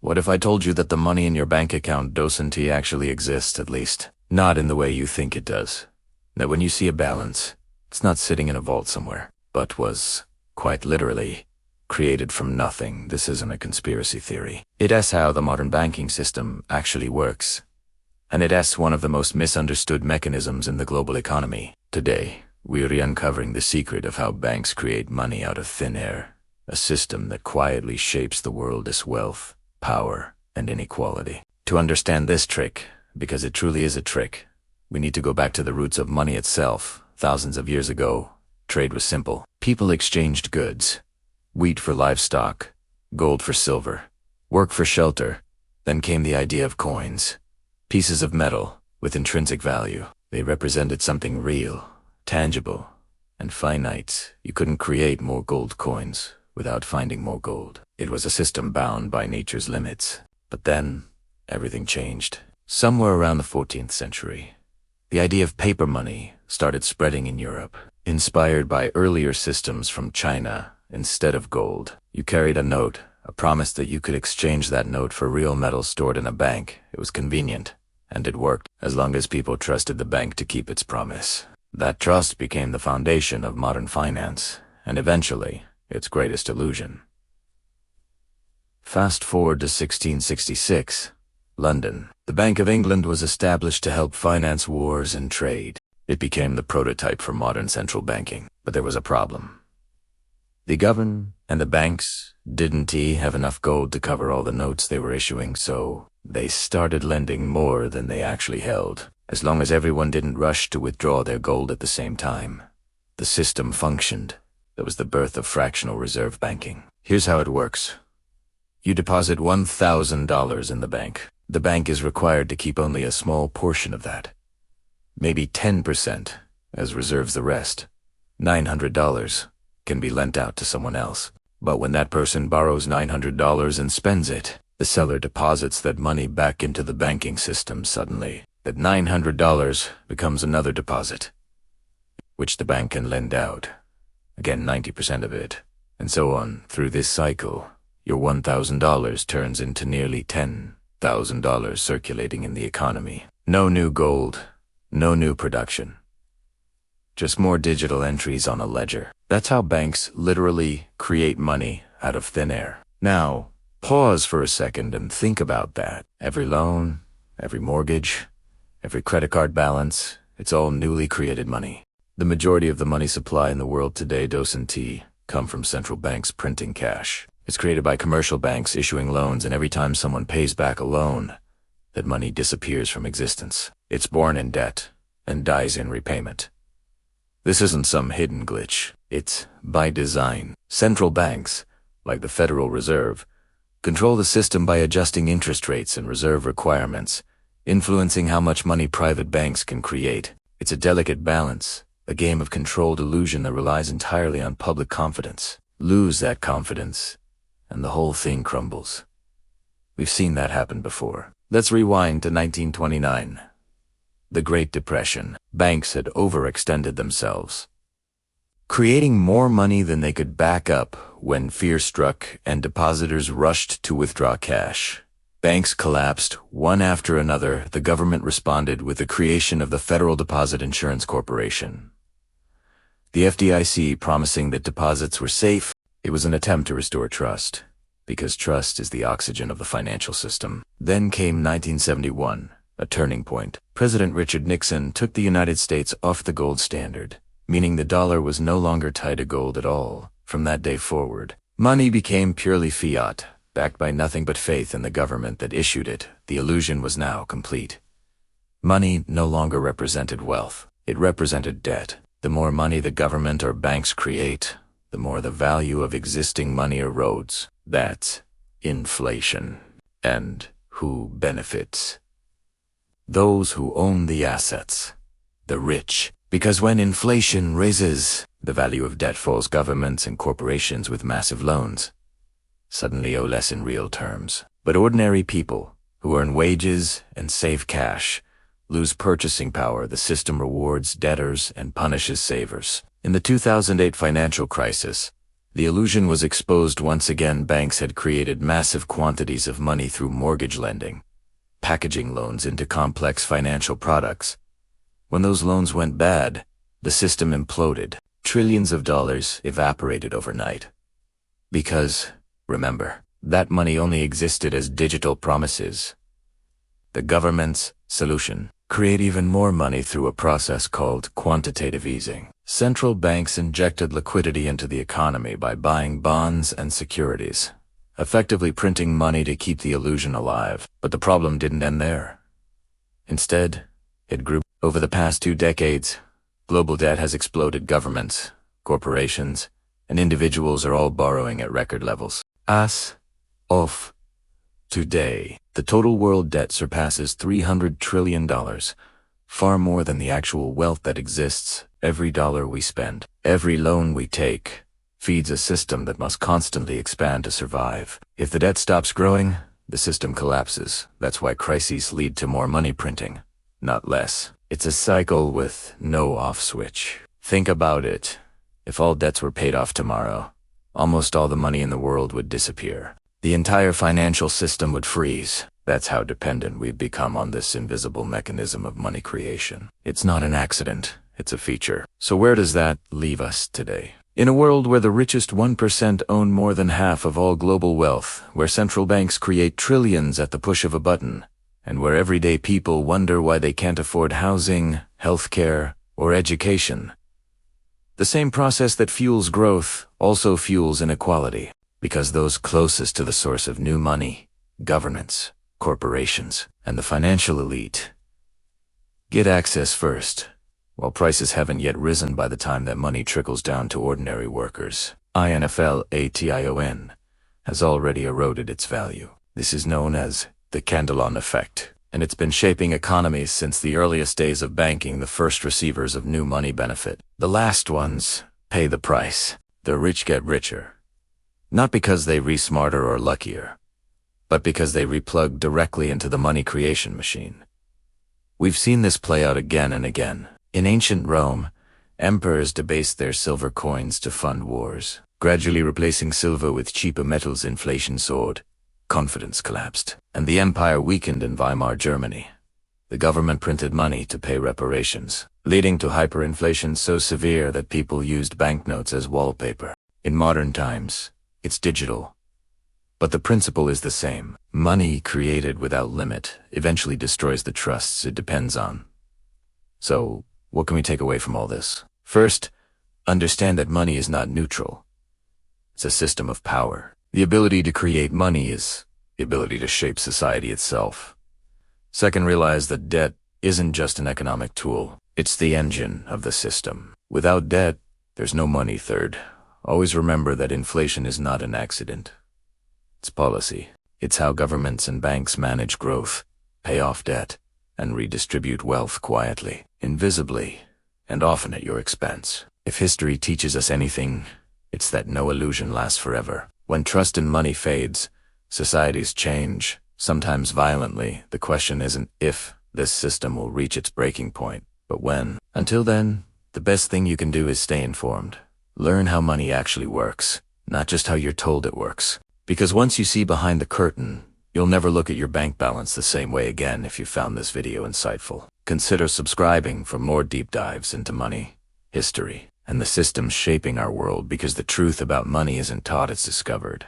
What if I told you that the money in your bank account doesn't actually exist, at least? Not in the way you think it does. That when you see a balance, it's not sitting in a vault somewhere, but was, quite literally, created from nothing. This isn't a conspiracy theory. It's how the modern banking system actually works. And it's one of the most misunderstood mechanisms in the global economy. Today, we're uncovering the secret of how banks create money out of thin air, a system that quietly shapes the world as wealth, power, and inequality. To understand this trick, because it truly is a trick, we need to go back to the roots of money itself. Thousands of years ago, trade was simple. People exchanged goods, wheat for livestock, gold for silver, work for shelter. Then came the idea of coins, pieces of metal with intrinsic value. They represented something real, tangible, and finite. You couldn't create more gold coins without finding more gold. It was a system bound by nature's limits. But then, everything changed. Somewhere around the 14th century, the idea of paper money started spreading in Europe. Inspired by earlier systems from China, instead of gold, you carried a note, a promise that you could exchange that note for real metal stored in a bank. It was convenient, and it worked, as long as people trusted the bank to keep its promise. That trust became the foundation of modern finance, and eventually, its greatest illusion. Fast forward to 1666, London. The Bank of England was established to help finance wars and trade. It became the prototype for modern central banking. But there was a problem. The government and the banks didn't have enough gold to cover all the notes they were issuing, so they started lending more than they actually held. As long as everyone didn't rush to withdraw their gold at the same time, the system functioned. That was the birth of fractional reserve banking. Here's how it works. You deposit $1,000 in the bank. The bank is required to keep only a small portion of that. Maybe 10%, as reserves the rest. $900 can be lent out to someone else. But when that person borrows $900 and spends it, the seller deposits that money back into the banking system suddenly. That $900 becomes another deposit, which the bank can lend out. Again, 90% of it. And so on. Through this cycle, your $1,000 turns into nearly $10,000 circulating in the economy. No new gold, no new production. Just more digital entries on a ledger. That's how banks literally create money out of thin air. Now, pause for a second and think about that. Every loan, every mortgage, every credit card balance, it's all newly created money. The majority of the money supply in the world today doesn't come from central banks printing cash. It's created by commercial banks issuing loans, and every time someone pays back a loan, that money disappears from existence. It's born in debt and dies in repayment. This isn't some hidden glitch. It's by design. Central banks, like the Federal Reserve, control the system by adjusting interest rates and reserve requirements, influencing how much money private banks can create. It's a delicate balance, a game of controlled illusion that relies entirely on public confidence. Lose that confidence, and the whole thing crumbles. We've seen that happen before. Let's rewind to 1929. The Great Depression. Banks had overextended themselves, creating more money than they could back up when fear struck and depositors rushed to withdraw cash. Banks collapsed one after another. The government responded with the creation of the Federal Deposit Insurance Corporation, the FDIC, promising that deposits were safe. It was an attempt to restore trust, because trust is the oxygen of the financial system. Then came 1971, a turning point. President Richard Nixon took the United States off the gold standard, meaning the dollar was no longer tied to gold at all. From that day forward, money became purely fiat, backed by nothing but faith in the government that issued it. The illusion was now complete. Money no longer represented wealth. It represented debt. The more money the government or banks create, the more the value of existing money erodes. That's inflation. And who benefits? Those who own the assets, the rich. Because when inflation raises, the value of debt falls. Governments and corporations with massive loans suddenly owe less in real terms. But ordinary people who earn wages and save cash lose purchasing power. The system rewards debtors and punishes savers. In the 2008 financial crisis, The illusion was exposed once again. Banks had created massive quantities of money through mortgage lending, packaging loans into complex financial products. When those loans went bad, the system imploded. Trillions of dollars evaporated overnight. Because, remember, that money only existed as digital promises. The government's solution: create even more money through a process called quantitative easing. Central banks injected liquidity into the economy by buying bonds and securities, effectively printing money to keep the illusion alive. But the problem didn't end there. Instead, it grew. Over the past 2 decades, global debt has exploded. Governments, corporations, and individuals are all borrowing at record levels. As of today, the total world debt surpasses $300 trillion, far more than the actual wealth that exists. Every dollar we spend, every loan we take, feeds a system that must constantly expand to survive. If the debt stops growing, the system collapses. That's why crises lead to more money printing, not less. It's a cycle with no off switch. Think about it. If all debts were paid off tomorrow, almost all the money in the world would disappear. The entire financial system would freeze. That's how dependent we've become on this invisible mechanism of money creation. It's not an accident. It's a feature. So where does that leave us today? In a world where the richest 1% own more than half of all global wealth, where central banks create trillions at the push of a button, and where everyday people wonder why they can't afford housing, healthcare, or education, the same process that fuels growth also fuels inequality, because those closest to the source of new money, governments, corporations, and the financial elite, get access first, while prices haven't yet risen by the time that money trickles down to ordinary workers. Inflation has already eroded its value. This is known as the Candlelight effect, and it's been shaping economies since the earliest days of banking. The first receivers of new money benefit. The last ones pay the price. The rich get richer, not because they re-smarter or luckier, but because they replug directly into the money creation machine. We've seen this play out again and again. In ancient Rome, emperors debased their silver coins to fund wars, gradually replacing silver with cheaper metals. Inflation soared, confidence collapsed, and the empire weakened. In Weimar Germany, the government printed money to pay reparations, leading to hyperinflation so severe that people used banknotes as wallpaper. In modern times, it's digital, but the principle is the same. Money created without limit eventually destroys the trusts it depends on. So, what can we take away from all this? First, understand that money is not neutral. It's a system of power. The ability to create money is the ability to shape society itself. Second, realize that debt isn't just an economic tool. It's the engine of the system. Without debt, there's no money. Third, always remember that inflation is not an accident. It's policy. It's how governments and banks manage growth, pay off debt, and redistribute wealth quietly, invisibly, and often at your expense. If history teaches us anything, it's that no illusion lasts forever. When trust in money fades, societies change, sometimes violently. The question isn't if this system will reach its breaking point, but when. Until then, the best thing you can do is stay informed. Learn how money actually works, not just how you're told it works. Because once you see behind the curtain, you'll never look at your bank balance the same way again. If you found this video insightful, consider subscribing for more deep dives into money, history, and the systems shaping our world, because the truth about money isn't taught, it's discovered.